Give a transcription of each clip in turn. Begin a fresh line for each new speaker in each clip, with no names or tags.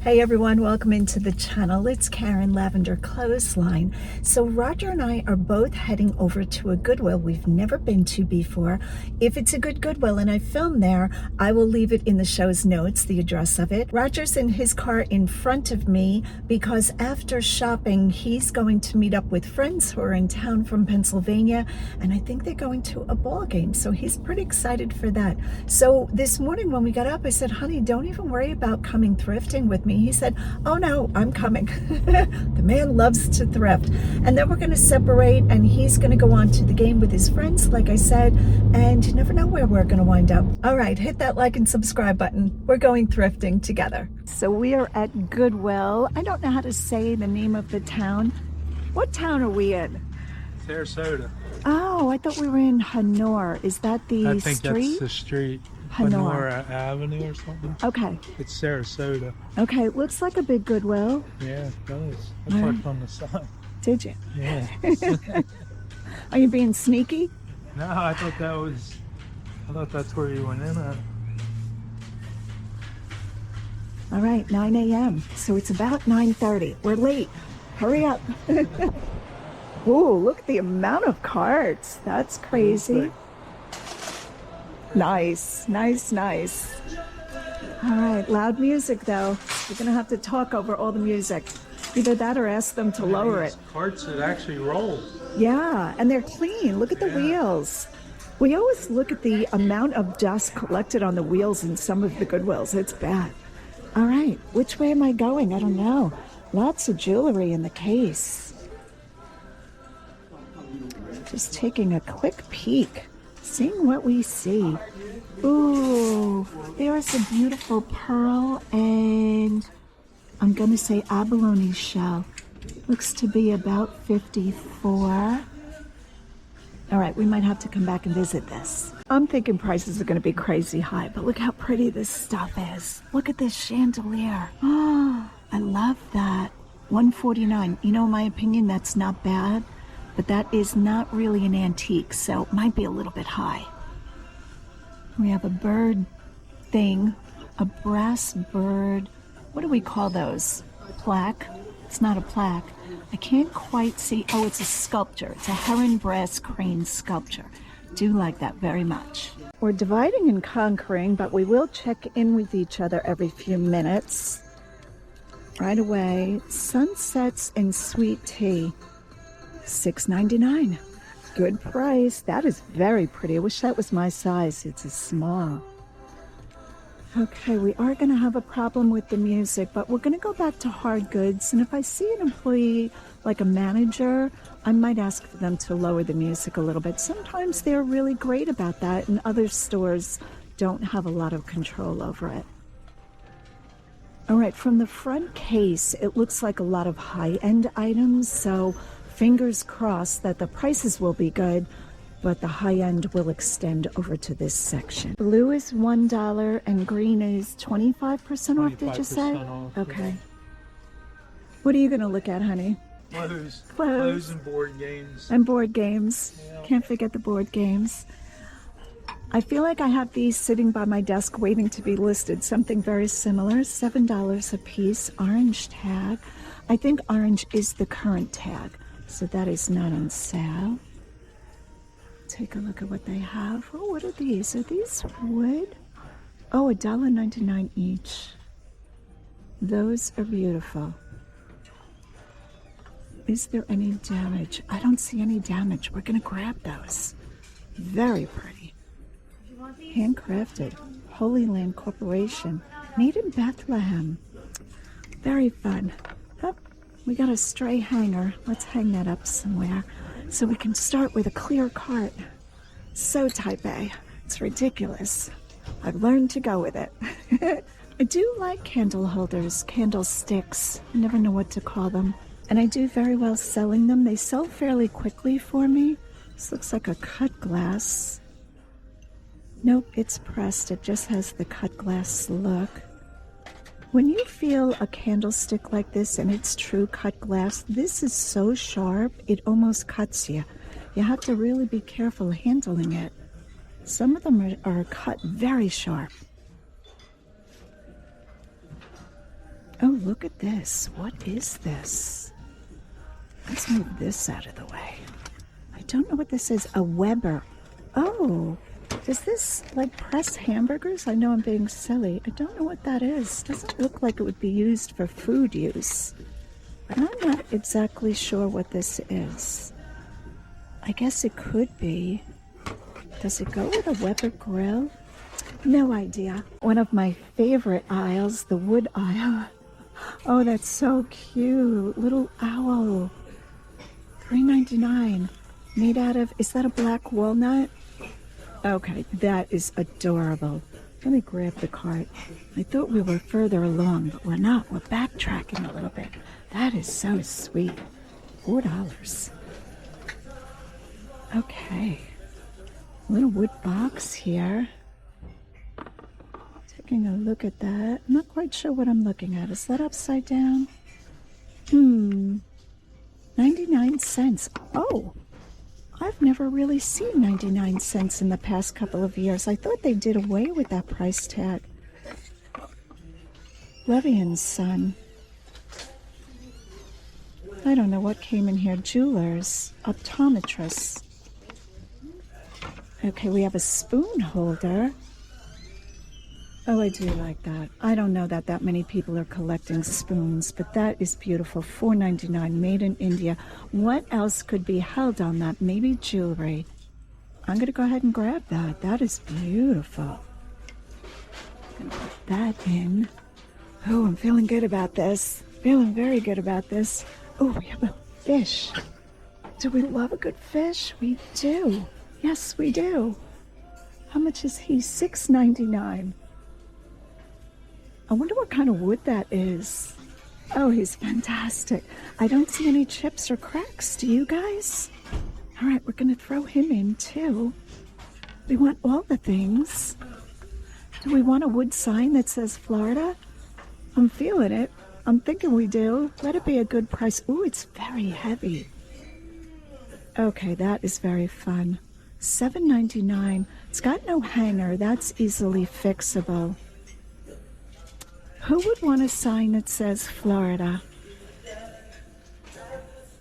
Hey everyone, welcome into the channel. It's Karen, Lavender Clothesline. So Roger and I are both heading over to a Goodwill we've never been to before. If it's a good Goodwill and I film there, I will leave it in the show's notes, the address of it. Roger's in his car in front of me because after shopping, he's going to meet up with friends who are in town from Pennsylvania, and I think they're going to a ball game, so he's pretty excited for that. So this morning when we got up, I said, honey, don't even worry about coming thrifting with me. He said, oh no, I'm coming. The man loves to thrift. And then we're going to separate and he's going to go on to the game with his friends, like I said, and you never know where we're going to wind up. All right, hit that like and subscribe button. We're going thrifting together. So we are at Goodwill. I don't know how to say the name of the town. What town are we in?
Sarasota.
Oh, I thought we were in Honore. Is that the street?
I think that's the street. N Honore Avenue or something.
Okay.
It's Sarasota.
Okay, it looks like a big Goodwill.
Yeah, it does. I parked on the side.
Did you?
Yeah.
Are you being sneaky?
No, I thought that's where you went in at.
All right, 9 a.m. So it's about 9:30. We're late. Hurry up. Ooh, look at the amount of carts. That's crazy. Nice, nice, nice. All right, loud music though. You're gonna have to talk over all the music. Either that or ask them to lower it.
Carts that actually roll.
Yeah, and they're clean. Look at the wheels. We always look at the amount of dust collected on the wheels in some of the Goodwills. It's bad. All right, which way am I going? I don't know. Lots of jewelry in the case. Just taking a quick peek. Seeing what we see. Ooh, there's a beautiful pearl and I'm gonna say abalone shell. Looks to be about 54. All right, we might have to come back and visit this. I'm thinking prices are gonna be crazy high, but look how pretty this stuff is. Look at this chandelier. Oh, I love that. $149. You know, in my opinion, that's not bad. But that is not really an antique, so it might be a little bit high. We have a bird thing, a brass bird. What do we call those? Plaque? It's not a plaque. I can't quite see. Oh, it's a sculpture. It's a heron brass crane sculpture. Do like that very much. We're dividing and conquering, but we will check in with each other every few minutes. Right away, sunsets and sweet tea. $6.99. Good price. That is very pretty. I wish that was my size. It's a small. Okay, we are going to have a problem with the music, but we're going to go back to hard goods. And if I see an employee, like a manager, I might ask for them to lower the music a little bit. Sometimes they're really great about that, and other stores don't have a lot of control over it. All right, from the front case, it looks like a lot of high-end items, so fingers crossed that the prices will be good, but the high end will extend over to this section. Blue is $1 and green is 25% off, did you say?
Off,
okay.
Yeah.
What are you going to look at, honey?
Clothes.
Clothes.
Clothes and board games.
And board games.
Yeah.
Can't forget the board games. I feel like I have these sitting by my desk waiting to be listed. Something very similar, $7 a piece, orange tag. I think orange is the current tag. So that is not on sale. Take a look at what they have. Oh, what are these? Are these wood? Oh, $1.99 each. Those are beautiful. Is there any damage? I don't see any damage. We're gonna grab those. Very pretty. Handcrafted. Holy Land Corporation. Made in Bethlehem. Very fun. Oh, we got a stray hanger. Let's hang that up somewhere so we can start with a clear cart. So type A. It's ridiculous. I've learned to go with it. I do like candle holders, candlesticks. I never know what to call them. And I do very well selling them. They sell fairly quickly for me. This looks like a cut glass. Nope, it's pressed. It just has the cut glass look. When you feel a candlestick like this and it's true cut glass, this is so sharp, it almost cuts you. You have to really be careful handling it. Some of them are cut very sharp. Oh, look at this. What is this? Let's move this out of the way. I don't know what this is. A Weber. Oh, is this like press hamburgers? I know I'm being silly. I don't know what that is. Doesn't look like it would be used for food use. But I'm not exactly sure what this is. I guess it could be. Does it go with a Weber grill? No idea. One of my favorite aisles, the wood aisle. Oh, that's so cute. Little owl. $3.99. Made out of, is that a black walnut? Okay, that is adorable. Let me grab the cart. I thought we were further along, but we're not. We're backtracking a little bit. That is so sweet. $4. Okay. Little wood box here. Taking a look at that. I'm not quite sure what I'm looking at. Is that upside down? 99 cents. Oh, I've never really seen 99 cents in the past couple of years. I thought they did away with that price tag. Levy and Son. I don't know what came in here. Jewelers. Optometrists. Okay, we have a spoon holder. Oh, I do like that. I don't know that many people are collecting spoons, but that is beautiful. $4.99, made in India. What else could be held on that? Maybe jewelry. I'm going to go ahead and grab that. That is beautiful. I'm going to put that in. Oh, I'm feeling good about this. Feeling very good about this. Oh, we have a fish. Do we love a good fish? We do. Yes, we do. How much is he? $6.99. I wonder what kind of wood that is. Oh, he's fantastic. I don't see any chips or cracks. Do you guys? All right, we're going to throw him in too. We want all the things. Do we want a wood sign that says Florida? I'm feeling it. I'm thinking we do. Let it be a good price. Ooh, it's very heavy. Okay, that is very fun. $7.99. It's got no hanger. That's easily fixable. Who would want a sign that says Florida?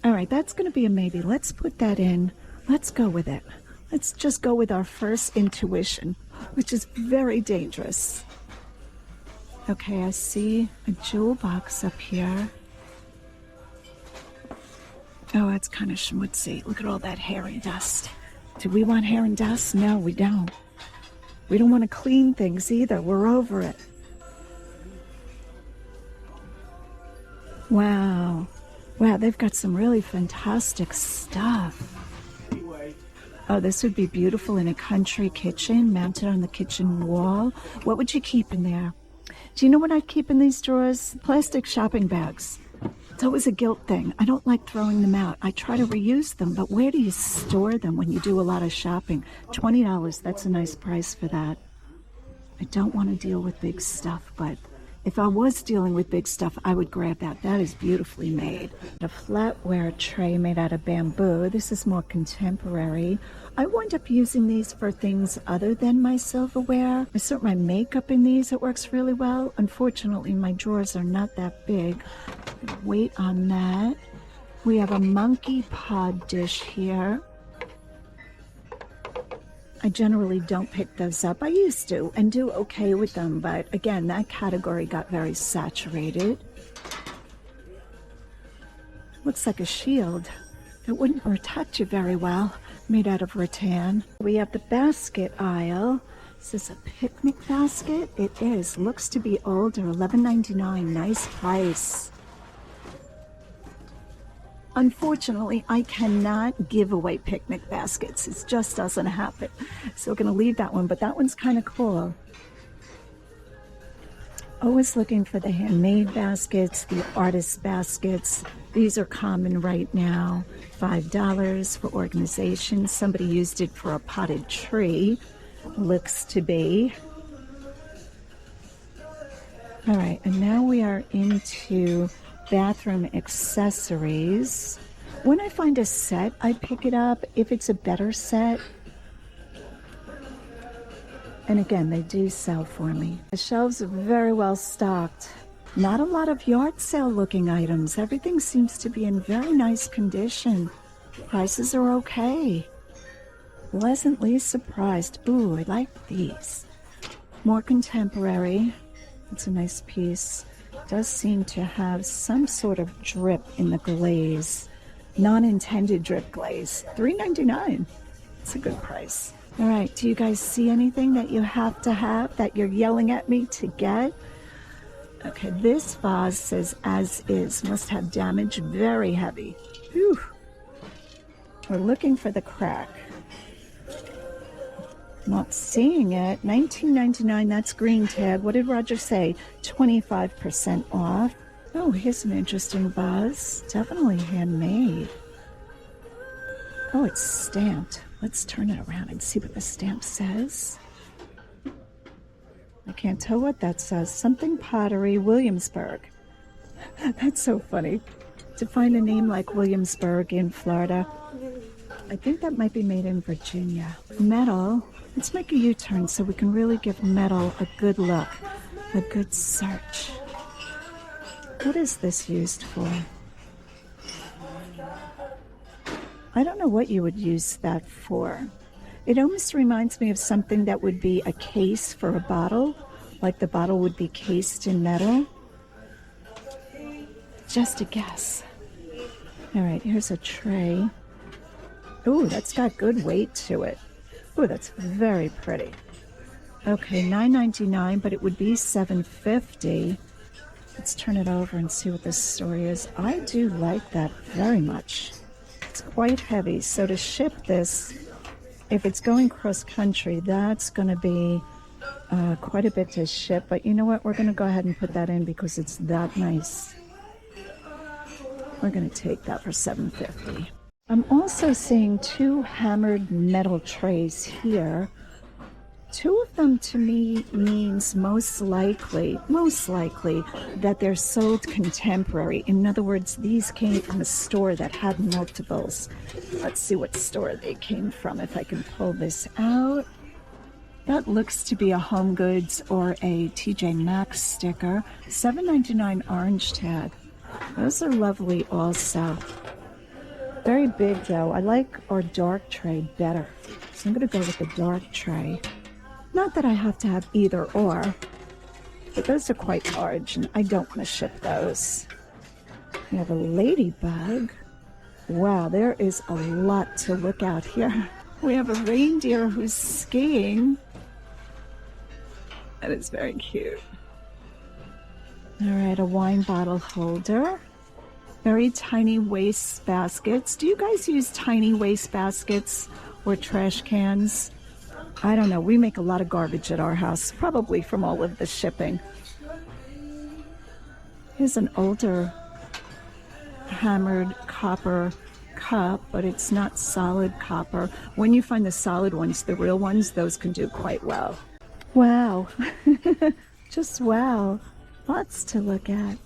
All right, that's going to be a maybe. Let's put that in. Let's go with it. Let's just go with our first intuition, which is very dangerous. Okay, I see a jewel box up here. Oh, it's kind of schmutzy. Look at all that hair and dust. Do we want hair and dust? No, we don't. We don't want to clean things either. We're over it. Wow. Wow, they've got some really fantastic stuff. Oh, this would be beautiful in a country kitchen, mounted on the kitchen wall. What would you keep in there? Do you know what I'd keep in these drawers? Plastic shopping bags. It's always a guilt thing. I don't like throwing them out. I try to reuse them, but where do you store them when you do a lot of shopping? $20, that's a nice price for that. I don't want to deal with big stuff, but if I was dealing with big stuff, I would grab that. That is beautifully made. A flatware tray made out of bamboo. This is more contemporary. I wind up using these for things other than my silverware. I sort my makeup in these. It works really well. Unfortunately, my drawers are not that big. Wait on that. We have a monkey pod dish here. I generally don't pick those up. I used to and do okay with them, but again, that category got very saturated. Looks like a shield. It wouldn't protect you very well, made out of rattan. We have the basket aisle. Is this a picnic basket? It is. Looks to be older. $11.99. Nice price. Unfortunately, I cannot give away picnic baskets. It just doesn't happen. So we're going to leave that one, but that one's kind of cool. Always looking for the handmade baskets, the artist baskets. These are common right now. $5 for organization. Somebody used it for a potted tree. Looks to be. All right, and now we are into bathroom accessories. When I find a set, I pick it up if it's a better set. And again, they do sell for me. The shelves are very well stocked. Not a lot of yard sale looking items. Everything seems to be in very nice condition. Prices are okay. Pleasantly surprised. Ooh, I like these. More contemporary. It's a nice piece. Does seem to have some sort of drip in the glaze. Non-intended drip glaze. $3.99. It's a good price. All right, do you guys see anything that you have to have that you're yelling at me to get? Okay, this vase says as is. Must have damage, very heavy. Whew. We're looking for the crack. Not seeing it. $19.99, that's green tag. What did Roger say? 25% off. Oh, here's an interesting vase. Definitely handmade. Oh, it's stamped. Let's turn it around and see what the stamp says. I can't tell what that says. Something Pottery, Williamsburg. That's so funny. To find a name like Williamsburg in Florida. I think that might be made in Virginia. Metal. Let's make a U-turn so we can really give metal a good look, a good search. What is this used for? I don't know what you would use that for. It almost reminds me of something that would be a case for a bottle, like the bottle would be cased in metal. Just a guess. All right, here's a tray. Ooh, that's got good weight to it. Ooh, that's very pretty. Okay, $9.99, but it would be $7.50. Let's turn it over and see what this story is. I do like that very much. It's quite heavy, so to ship this, if it's going cross country, that's going to be quite a bit to ship. But you know what? We're going to go ahead and put that in because it's that nice. We're going to take that for $7.50. I'm also seeing two hammered metal trays here. Two of them to me means most likely that they're sold contemporary. In other words, these came from a store that had multiples. Let's see what store they came from if I can pull this out. That looks to be a Home Goods or a TJ Maxx sticker. $7.99 orange tag. Those are lovely also. Very big though. I like our dark tray better. So I'm going to go with the dark tray. Not that I have to have either or, but those are quite large and I don't want to ship those. We have a ladybug. Wow, there is a lot to look out here. We have a reindeer who's skiing. That is very cute. All right, a wine bottle holder. Very tiny waste baskets. Do you guys use tiny waste baskets or trash cans? I don't know. We make a lot of garbage at our house, probably from all of the shipping. Here's an older hammered copper cup, but it's not solid copper. When you find the solid ones, the real ones, those can do quite well. Wow. Just wow. Lots to look at.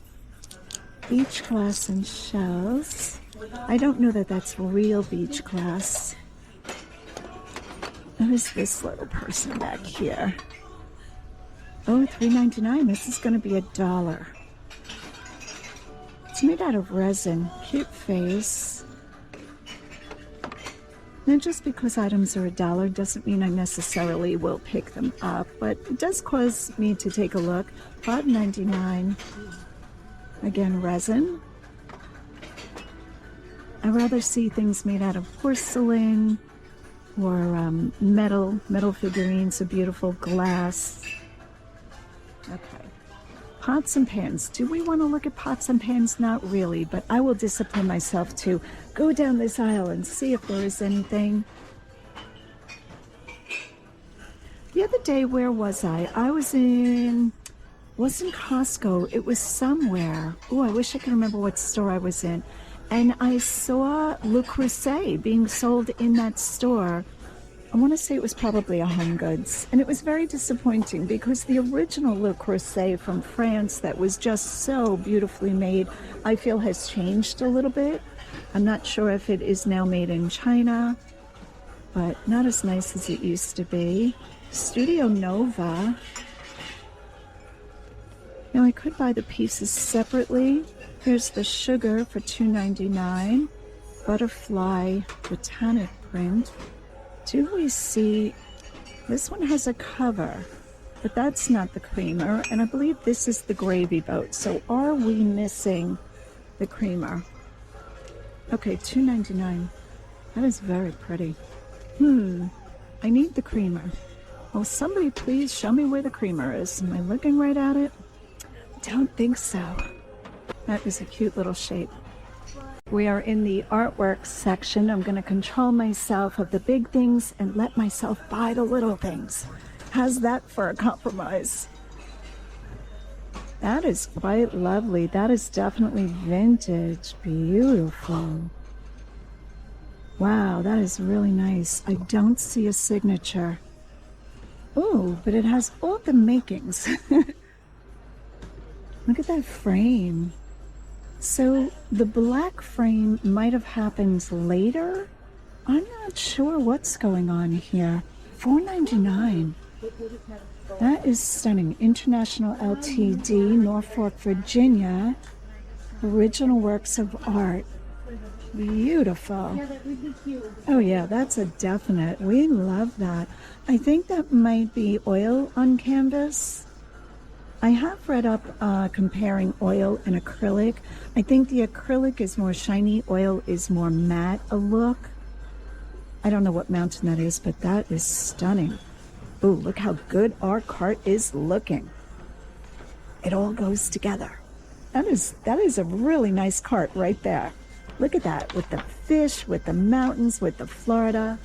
Beach glass and shells. I don't know that that's real beach glass. Who's this little person back here? Oh, $3.99. This is going to be $1. It's made out of resin. Cute face. Now, just because items are $1 doesn't mean I necessarily will pick them up, but it does cause me to take a look. $5.99. Again, resin. I'd rather see things made out of porcelain or metal figurines, a beautiful glass. Okay. Pots and pans. Do we want to look at pots and pans? Not really, but I will discipline myself to go down this aisle and see if there is anything. The other day, where was I? I wasn't Costco. It was somewhere. Oh, I wish I could remember what store I was in. And I saw Le Creuset being sold in that store. I want to say it was probably a Home Goods. And it was very disappointing because the original Le Creuset from France that was just so beautifully made, I feel has changed a little bit. I'm not sure if it is now made in China, but not as nice as it used to be. Studio Nova. Now I could buy the pieces separately. Here's the sugar for $2.99. Butterfly botanic print. Do we see, this one has a cover, but that's not the creamer, and I believe this is the gravy boat. So are we missing the creamer? Okay, $2.99. That is very pretty. I need the creamer. Will somebody please show me where the creamer is? Am I looking right at it? Don't think so. That is a cute little shape. We are in the artwork section. I'm going to control myself of the big things and let myself buy the little things. How's that for a compromise? That is quite lovely. That is definitely vintage. Beautiful. Wow, that is really nice. I don't see a signature. Oh, but it has all the makings. Look at that frame. So the black frame might have happened later. I'm not sure what's going on here. $4.99. That is stunning. International Ltd, Norfolk, Virginia. Original works of art. Beautiful. Oh yeah, that's a definite. We love that. I think that might be oil on canvas. I have read up comparing oil and acrylic. I think the acrylic is more shiny, oil is more matte a look. I don't know what mountain that is, but that is stunning. Ooh, look how good our cart is looking. It all goes together. That is a really nice cart right there. Look at that, with the fish, with the mountains, with the Florida.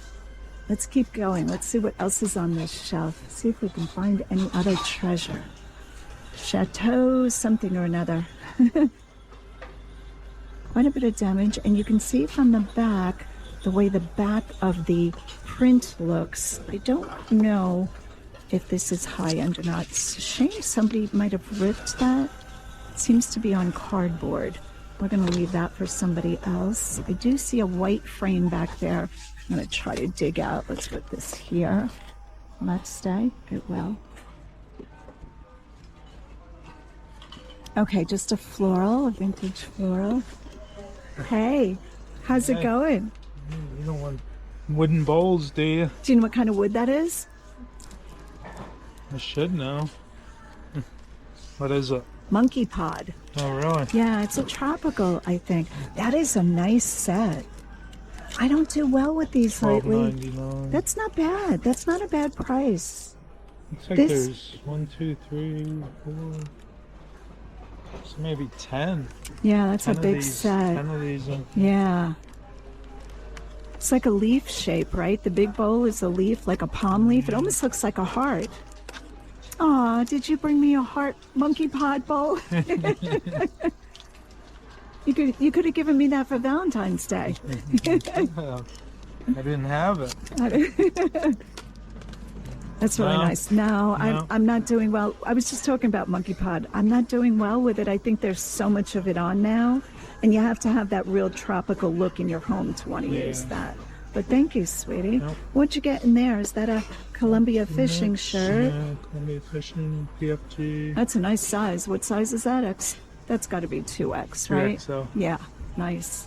Let's keep going. Let's see what else is on this shelf. See if we can find any other treasure. Chateau something or another. Quite a bit of damage, and you can see from the back, the way the back of the print looks. I don't know if this is high-end or not. It's a shame somebody might have ripped that. It seems to be on cardboard. We're going to leave that for somebody else. I do see a white frame back there. I'm going to try to dig out. Let's put this here. Will that stay? It will. Okay, just a floral, a vintage floral. Hey, how's it going?
You don't want wooden bowls, do you?
Do you know what kind of wood that is?
I should know. What is it?
Monkey pod.
Oh, really?
Yeah, it's a tropical, I think. That is a nice set. I don't do well with these lately.
$12.99.
That's not bad. That's not a bad price.
Looks like there's 1, 2, 3, 4. So maybe 10.
Yeah, that's
10
a big
these,
set.
10 of these.
Yeah. It's like a leaf shape, right? The big bowl is a leaf, like a palm leaf. It almost looks like a heart. Aw, did you bring me a heart monkey pod bowl? You could have given me that for Valentine's Day.
I didn't have it.
That's really nice. No, I'm not doing well. I was just talking about monkey pod. I'm not doing well with it. I think there's so much of it on now, and you have to have that real tropical look in your home to want to use that. But thank you, sweetie.
Nope.
What'd you get in there? Is that a Columbia fishing shirt?
Yeah, Columbia fishing, PFG.
That's a nice size. What size is that? X? That's got to be 2X, right?
3XL.
Yeah, nice.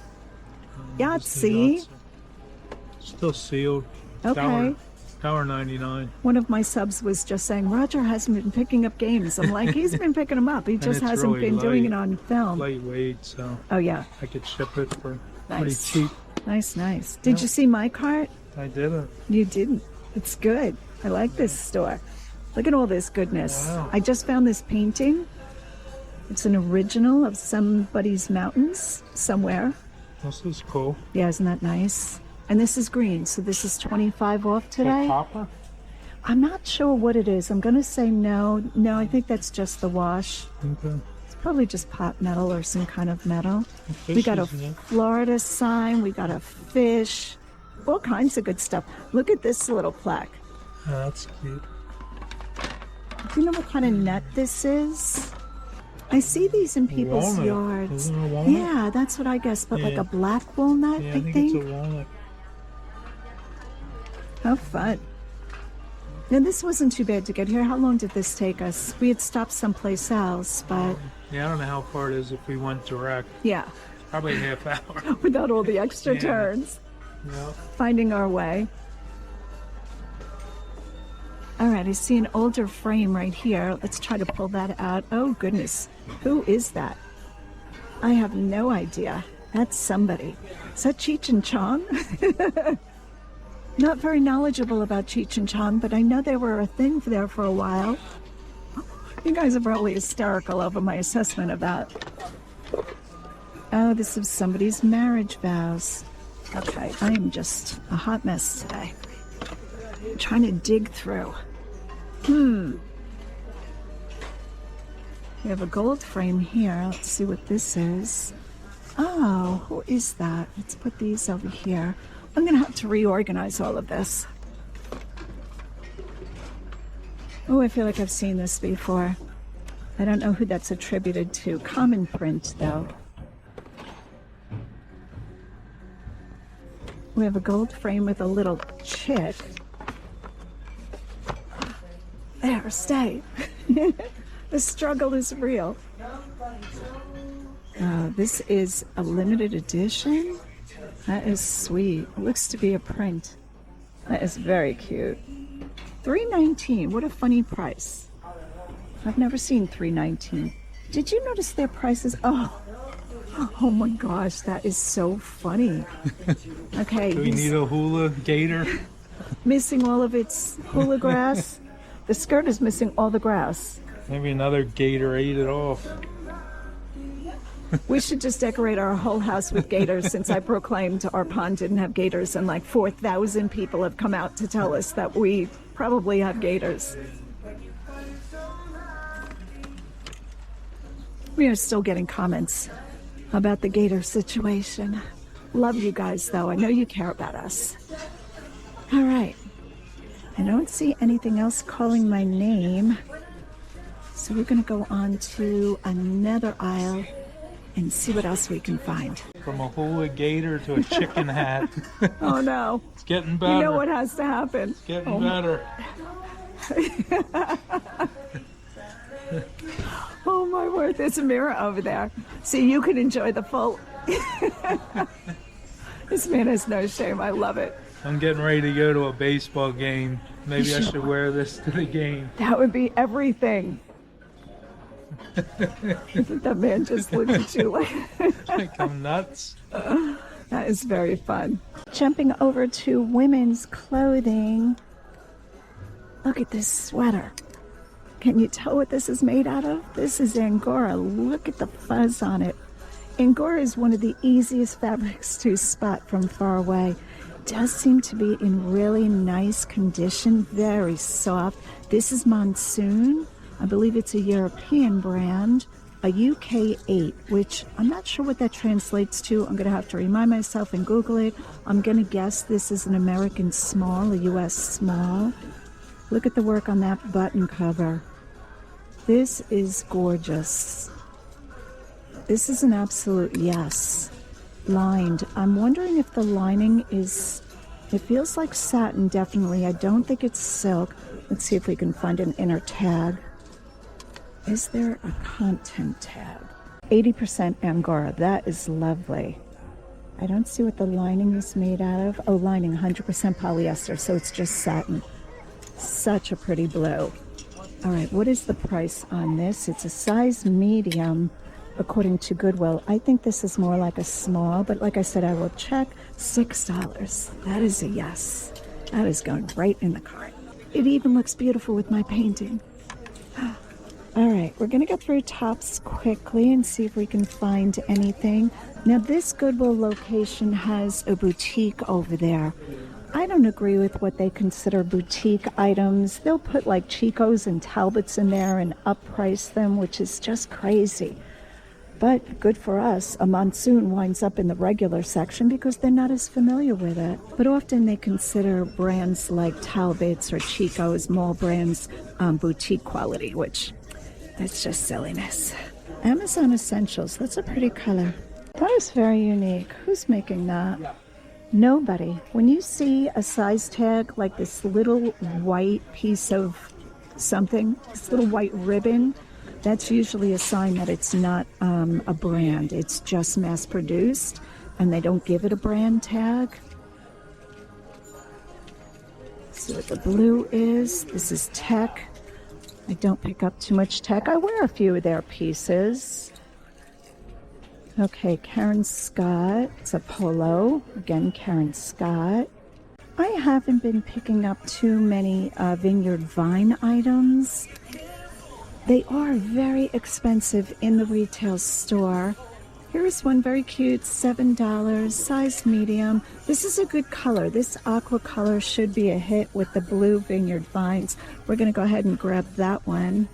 Just the
Yahtzee.
Still sealed.
Okay.
$1.99.
One of my subs was just saying, Roger hasn't been picking up games. I'm like, he's been picking them up. He just
it's
hasn't
really
been doing it
light.
on film.
Lightweight, so
Oh, yeah.
I could ship it for pretty
Nice.
cheap.
Nice, nice. Did you see my cart?
I didn't.
You didn't. It's good. I like this store. Look at all this goodness.
Wow.
I just found this painting. It's an original of somebody's mountains somewhere.
This is cool.
Yeah, isn't that nice? And this is green, so this is 25 off today.
Copper?
I'm not sure what it is. I'm going to say no. No, I think that's just the wash.
Okay.
It's probably just pot metal or some kind of metal.
Fish
We got a
is in it.
Florida sign. We got a fish. All kinds of good stuff. Look at this little plaque.
Oh, that's cute.
Do you know what kind of net this is? I see these in people's
Walnut.
yards.
Isn't it a walnut?
Yeah, that's what I guess, but like
Yeah.
a black walnut,
Yeah,
I
I think
think.
it's a walnut.
How fun. Now, this wasn't too bad to get here. How long did this take us? We had stopped someplace else, but...
Yeah, I don't know how far it is if we went direct.
Yeah.
Probably a half hour.
Without all the extra turns.
Yep.
Finding our way. All right, I see an older frame right here. Let's try to pull that out. Oh, goodness. Who is that? I have no idea. That's somebody. Is that Cheech and Chong? Not very knowledgeable about Cheech and Chong, but I know they were a thing there for a while. You guys are probably hysterical over my assessment of that. Oh, this is somebody's marriage vows. Okay, I am just a hot mess today. I'm trying to dig through. We have a gold frame here. Let's see what this is. Oh, who is that? Let's put these over here. I'm going to have to reorganize all of this. Oh, I feel like I've seen this before. I don't know who that's attributed to. Common print, though. We have a gold frame with a little chick. There, stay. The struggle is real. This is a limited edition. That is sweet. It looks to be a print. That is very cute. $3.19. What a funny price. I've never seen $3.19. Did you notice their prices? Oh my gosh, that is so funny. Okay.
Do we need a hula gator?
Missing all of its hula grass. The skirt is missing all the grass.
Maybe another gator ate it off.
We should just decorate our whole house with gators, since I proclaimed our pond didn't have gators, and like 4,000 people have come out to tell us that we probably have gators. We are still getting comments about the gator situation. Love you guys, though. I know you care about us. All right. I don't see anything else calling my name. So we're going to go on to another aisle and see what else we can find.
From a hula gator to a chicken hat.
Oh, no.
It's getting better.
You know what has to happen.
It's getting better.
Oh, my word. There's a mirror over there. So you can enjoy the full... This man has no shame. I love it.
I'm getting ready to go to a baseball game. Maybe I should wear this to the game.
That would be everything. I think that man just looked at you
like I'm nuts.
That is very fun. Jumping over to women's clothing. Look at this sweater. Can you tell what this is made out of? This is Angora. Look at the fuzz on it. Angora is one of the easiest fabrics to spot from far away. It does seem to be in really nice condition, very soft. This is Monsoon. I believe it's a European brand, a UK 8, which I'm not sure what that translates to. I'm going to have to remind myself and Google it. I'm going to guess this is an American small, a US small. Look at the work on that button cover. This is gorgeous. This is an absolute yes. Lined. I'm wondering if the lining is, it feels like satin, definitely. I don't think it's silk. Let's see if we can find an inner tag. Is there a content tag? 80% Angora. That is lovely. I don't see what the lining is made out of. Oh, lining, 100% polyester, so it's just satin. Such a pretty blue. All right, what is the price on this? It's a size medium, according to Goodwill. I think this is more like a small, but like I said, I will check. $6. That is a yes. That is going right in the cart. It even looks beautiful with my painting. All right, we're going to go through tops quickly and see if we can find anything. Now, this Goodwill location has a boutique over there. I don't agree with what they consider boutique items. They'll put like Chicos and Talbots in there and upprice them, which is just crazy. But good for us, a Monsoon winds up in the regular section because they're not as familiar with it. But often they consider brands like Talbots or Chicos, mall brands, boutique quality, which that's just silliness. Amazon Essentials, that's a pretty color. That is very unique. Who's making that? Nobody. When you see a size tag like this little white piece of something, this little white ribbon, that's usually a sign that it's not a brand. It's just mass produced and they don't give it a brand tag. See what the blue is. This is tech. I don't pick up too much tech. I wear a few of their pieces. Okay, Karen Scott. It's a polo. Again, Karen Scott. I haven't been picking up too many Vineyard Vine items. They are very expensive in the retail store. Here's one very cute, $7, size medium. This is a good color. This aqua color should be a hit with the blue Vineyard Vines. We're going to go ahead and grab that one.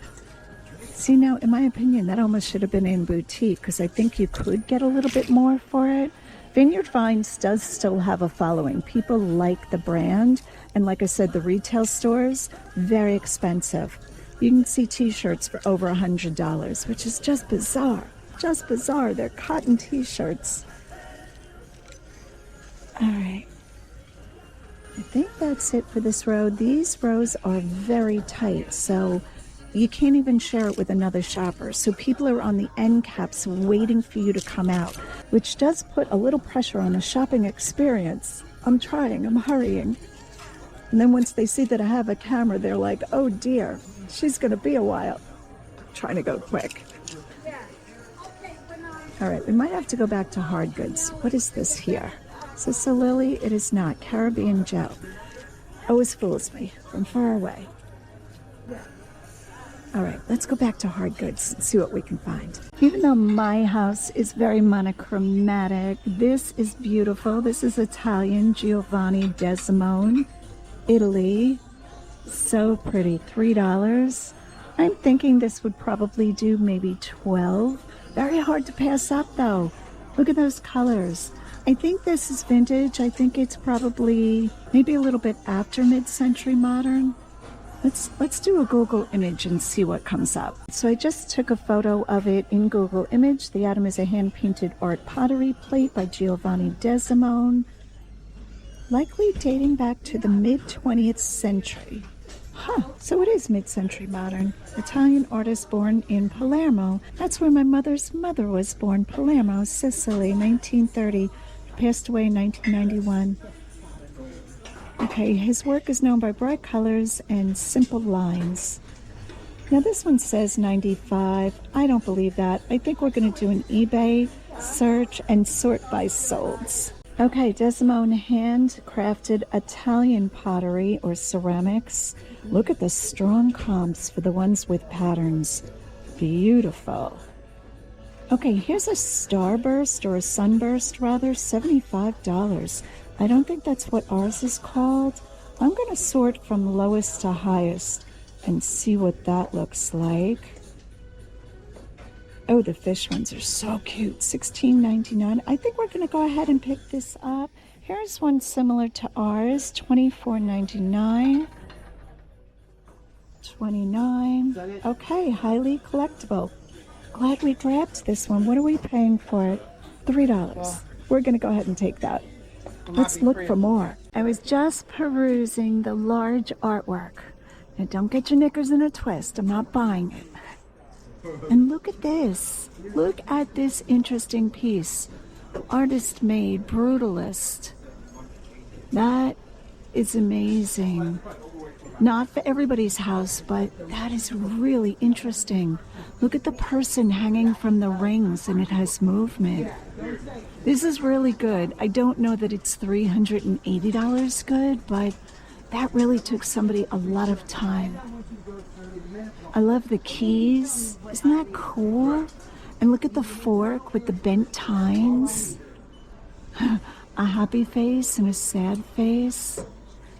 See, now, in my opinion, that almost should have been in boutique because I think you could get a little bit more for it. Vineyard Vines does still have a following. People like the brand. And like I said, the retail stores, very expensive. You can see t-shirts for over $100, which is just bizarre. Just bizarre. They're cotton t-shirts. All right. I think that's it for this row. These rows are very tight, so you can't even share it with another shopper. So people are on the end caps waiting for you to come out, which does put a little pressure on the shopping experience. I'm trying. I'm hurrying. And then once they see that I have a camera, they're like, oh dear, she's going to be a while. I'm trying to go quick. All right, we might have to go back to hard goods. What is this here? Is this a lily? It is not. Caribbean Joe. Always fools me from far away. All right, let's go back to hard goods and see what we can find. Even though my house is very monochromatic, this is beautiful. This is Italian, Giovanni Desimone, Italy. So pretty, $3. I'm thinking this would probably do maybe 12. Very hard to pass up though. Look at those colors. I think this is vintage. I think it's probably maybe a little bit after mid-century modern. Let's do a Google image and see what comes up. So I just took a photo of it in Google Image. The item is a hand-painted art pottery plate by Giovanni Desimone, likely dating back to the mid-20th century. Huh, so it is mid-century modern. Italian artist born in Palermo. That's where my mother's mother was born, Palermo, Sicily, 1930. Passed away in 1991. Okay, his work is known by bright colors and simple lines. Now this one says 95. I don't believe that. I think we're going to do an eBay search and sort by solds. Okay, Desimone handcrafted Italian pottery or ceramics. Look at the strong comps for the ones with patterns. Beautiful. Okay, here's a starburst or a sunburst rather, $75. I don't think that's what ours is called. I'm going to sort from lowest to highest and see what that looks like. Oh, the fish ones are so cute. $16.99. I think we're going to go ahead and pick this up. Here's one similar to ours, $24.99. $29. Okay, highly collectible. Glad we grabbed this one. What are we paying for it? $3. We're going to go ahead and take that. Let's look for more. I was just perusing the large artwork. Now don't get your knickers in a twist. I'm not buying it. And look at this. Look at this interesting piece. Artist made, brutalist. That is amazing. Not for everybody's house, but that is really interesting. Look at the person hanging from the rings and it has movement. This is really good. I don't know that it's $380 good, but that really took somebody a lot of time. I love the keys. Isn't that cool? And look at the fork with the bent tines. A happy face and a sad face.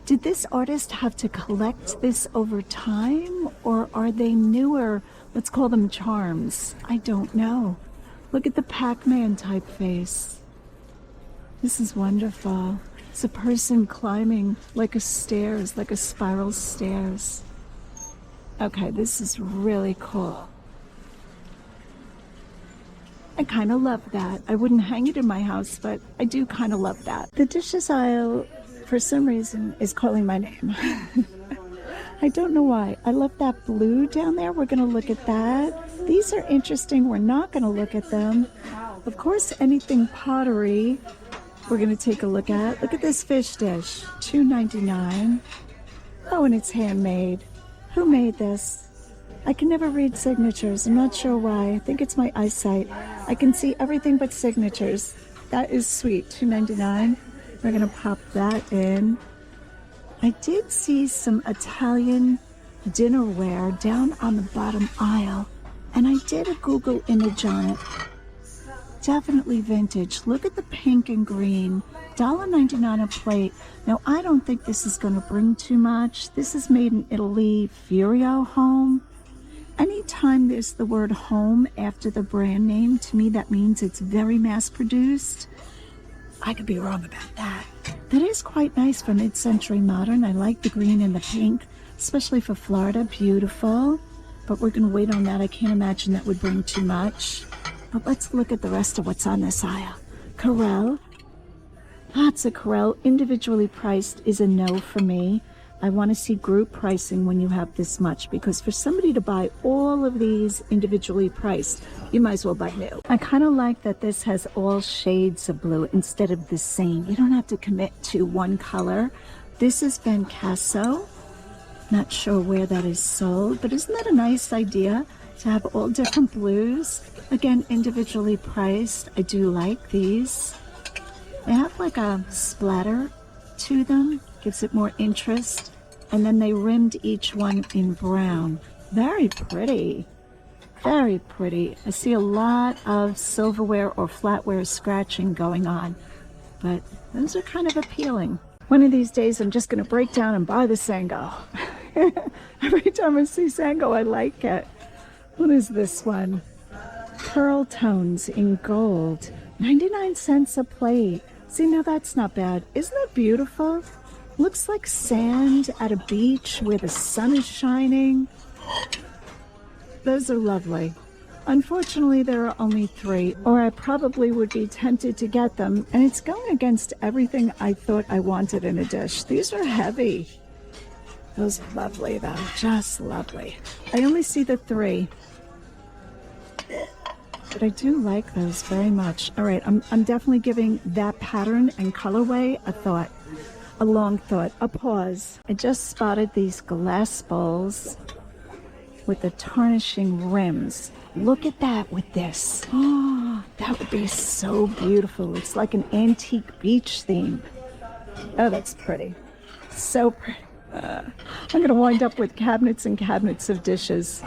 Did this artist have to collect this over time, or are they newer, let's call them charms? I don't know. Look at the Pac-Man type face. This is wonderful. It's a person climbing like a stairs, like a spiral stairs. Okay, this is really cool. I kind of love that. I wouldn't hang it in my house, but I do kind of love that. The dishes aisle, for some reason, is calling my name. I don't know why. I love that blue down there. We're going to look at that. These are interesting. We're not going to look at them. Of course, anything pottery, we're going to take a look at. Look at this fish dish, $2.99. Oh, and it's handmade. Who made this? I can never read signatures. I'm not sure why. I think it's my eyesight. I can see everything but signatures. That is sweet. $2.99. We're going to pop that in. I did see some Italian dinnerware down on the bottom aisle, and I did a Google image on it. Definitely vintage. Look at the pink and green. $1.99 a plate. Now, I don't think this is going to bring too much. This is made in Italy, Furio Home. Anytime there's the word home after the brand name, to me that means it's very mass-produced. I could be wrong about that. That is quite nice for mid-century modern. I like the green and the pink, especially for Florida. Beautiful. But we're going to wait on that. I can't imagine that would bring too much. But let's look at the rest of what's on this aisle. Corelle. Lots of Corelle. Individually priced is a no for me. I want to see group pricing when you have this much, because for somebody to buy all of these individually priced, you might as well buy new. I kind of like that this has all shades of blue instead of the same. You don't have to commit to one color. This is Van Casso. Not sure where that is sold, but isn't that a nice idea to have all different blues? Again, individually priced. I do like these. They have like a splatter to them. Gives it more interest. And then they rimmed each one in brown. Very pretty. Very pretty. I see a lot of silverware or flatware scratching going on, but those are kind of appealing. One of these days I'm just going to break down and buy the Sango. Every time I see Sango, I like it. What is this one? Pearl tones in gold. 99 cents a plate. See, now that's not bad. Isn't that beautiful? Looks like sand at a beach where the sun is shining. Those are lovely. Unfortunately, there are only 3, or I probably would be tempted to get them, and it's going against everything I thought I wanted in a dish. These are heavy. Those are lovely, though. Just lovely. I only see the 3. But I do like those very much. All right, I'm definitely giving that pattern and colorway a thought. A long thought, a pause. I just spotted these glass bowls with the tarnishing rims. Look at that with this. Oh, that would be so beautiful. It's like an antique beach theme. Oh, that's pretty. So pretty. I'm going to wind up with cabinets and cabinets of dishes.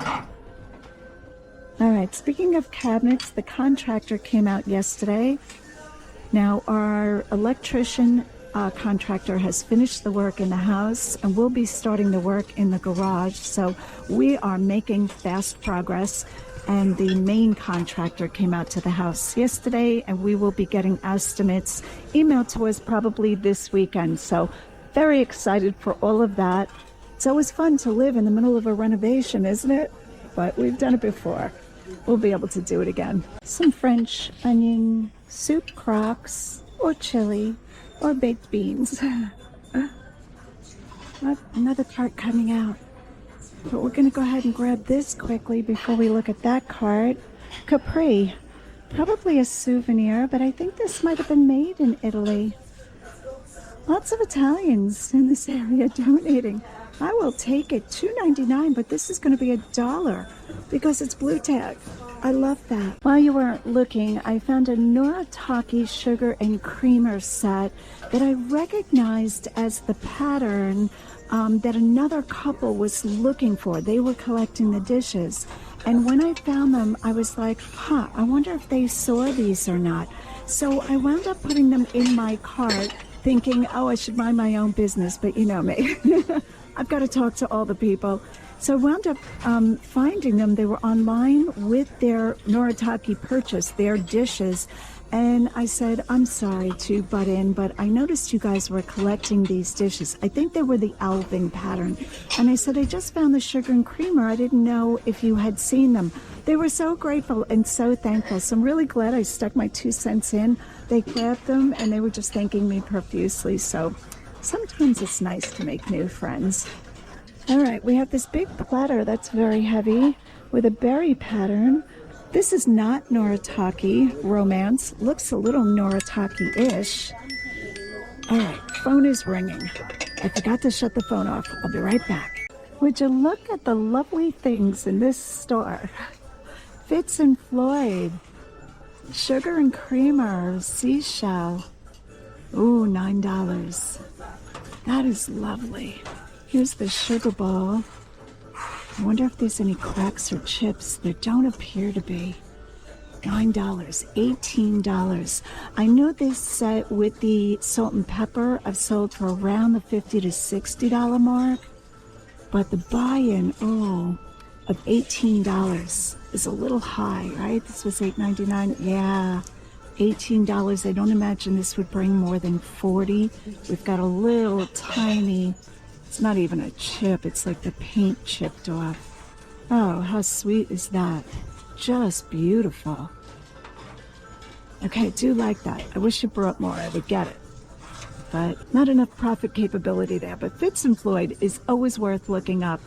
All right, speaking of cabinets, the contractor came out yesterday. Now, our electrician contractor has finished the work in the house, and we'll be starting the work in the garage. So we are making fast progress, and the main contractor came out to the house yesterday, and we will be getting estimates emailed to us probably this weekend. So very excited for all of that. It's always fun to live in the middle of a renovation, isn't it? But we've done it before. We'll be able to do it again. Some French onion soup crocks, or chili, or baked beans. Another cart coming out. But we're going to go ahead and grab this quickly before we look at that cart. Capri. Probably a souvenir, but I think this might have been made in Italy. Lots of Italians in this area donating. I will take it. $2.99, but this is going to be $1 because it's blue tag. I love that. While you weren't looking, I found a Noritake sugar and creamer set that I recognized as the pattern that another couple was looking for. They were collecting the dishes. And when I found them, I was like, I wonder if they saw these or not. So I wound up putting them in my cart thinking, I should mind my own business, but you know me. I've got to talk to all the people. So I wound up finding them. They were online with their Noritake purchase, their dishes. And I said, I'm sorry to butt in, but I noticed you guys were collecting these dishes. I think they were the Alving pattern. And I said, I just found the sugar and creamer. I didn't know if you had seen them. They were so grateful and so thankful. So I'm really glad I stuck my 2 cents in. They grabbed them and they were just thanking me profusely. So sometimes it's nice to make new friends. All right, we have this big platter that's very heavy with a berry pattern. This is not Noritake romance. Looks a little Noritake-ish. All right, phone is ringing. I forgot to shut the phone off. I'll be right back. Would you look at the lovely things in this store? Fitz and Floyd. Sugar and creamer, seashell. Ooh, $9. That is lovely. Here's the sugar bowl. I wonder if there's any cracks or chips. There don't appear to be. $9, $18. I know this set with the salt and pepper I've sold for around the $50 to $60 mark, but the buy-in, of $18 is a little high, right? This was $8.99. Yeah, $18. I don't imagine this would bring more than 40. We've got a little tiny, it's not even a chip, it's like the paint chipped off. Oh, how sweet is that? Just beautiful. Okay, I do like that. I wish you brought more. I would get it. But not enough profit capability there. But Fitz and Floyd is always worth looking up.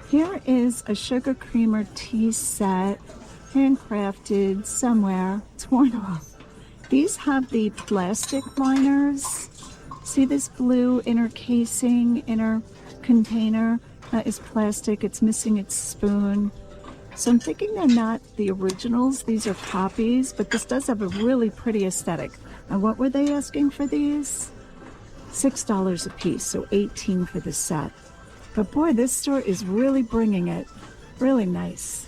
Here is a sugar creamer tea set, handcrafted somewhere. It's worn off. These have the plastic liners. See this blue inner casing, inner container? That is plastic. It's missing its spoon. So I'm thinking they're not the originals. These are copies, but this does have a really pretty aesthetic. And what were they asking for these? $6 a piece, so $18 for the set. But boy, this store is really bringing it. Really nice.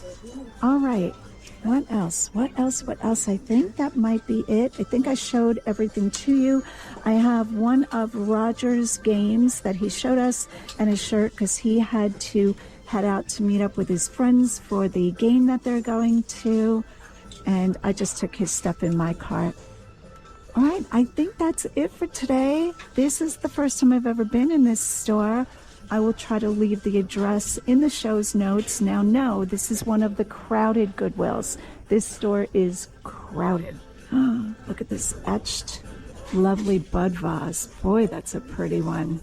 All right. What else? What else? I think that might be it. I think I showed everything to you. I have one of Roger's games that he showed us and a shirt because he had to head out to meet up with his friends for the game that they're going to, and I just took his stuff in my cart. All right, I think that's it for today. This is the first time I've ever been in this store. I will try to leave the address in the show's notes. Now, no, this is one of the crowded Goodwills. This store is crowded. Look at this etched, lovely bud vase. Boy, that's a pretty one.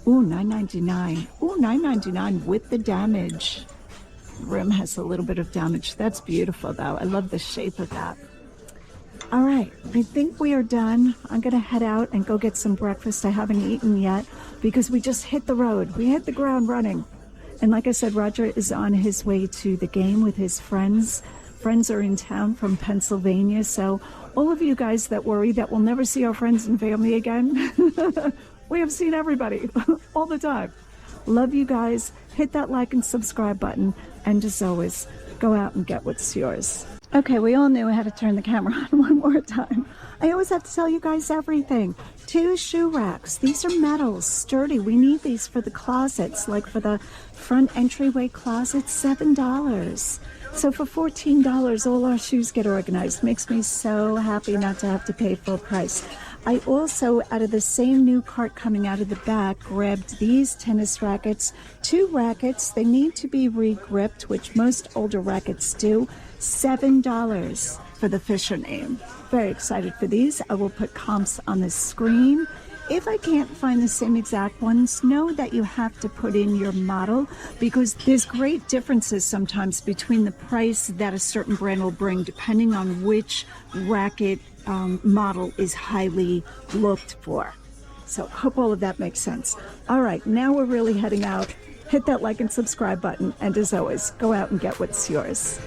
Ooh, $9.99. Ooh, $9.99 with the damage. The rim has a little bit of damage. That's beautiful, though. I love the shape of that. All right, I think we are done. I'm going to head out and go get some breakfast. I haven't eaten yet because we just hit the road. We hit the ground running. And like I said, Roger is on his way to the game with his friends. Friends are in town from Pennsylvania. So all of you guys that worry that we'll never see our friends and family again, we have seen everybody all the time. Love you guys. Hit that like and subscribe button. And as always, go out and get what's yours. Okay, we all knew how to turn the camera on one more time. I always have to tell you guys everything. 2 shoe racks. These are metal, sturdy. We need these for the closets, like for the front entryway closet, $7. So for $14, all our shoes get organized. Makes me so happy not to have to pay full price. I also, out of the same new cart coming out of the back, grabbed these tennis rackets. 2 rackets. They need to be re-gripped, which most older rackets do. $7 for the Fisher name. Very excited for these. I will put comps on the screen. If I can't find the same exact ones, know that you have to put in your model because there's great differences sometimes between the price that a certain brand will bring depending on which racket model is highly looked for. So hope all of that makes sense. All right, now we're really heading out. Hit that like and subscribe button. And as always, go out and get what's yours.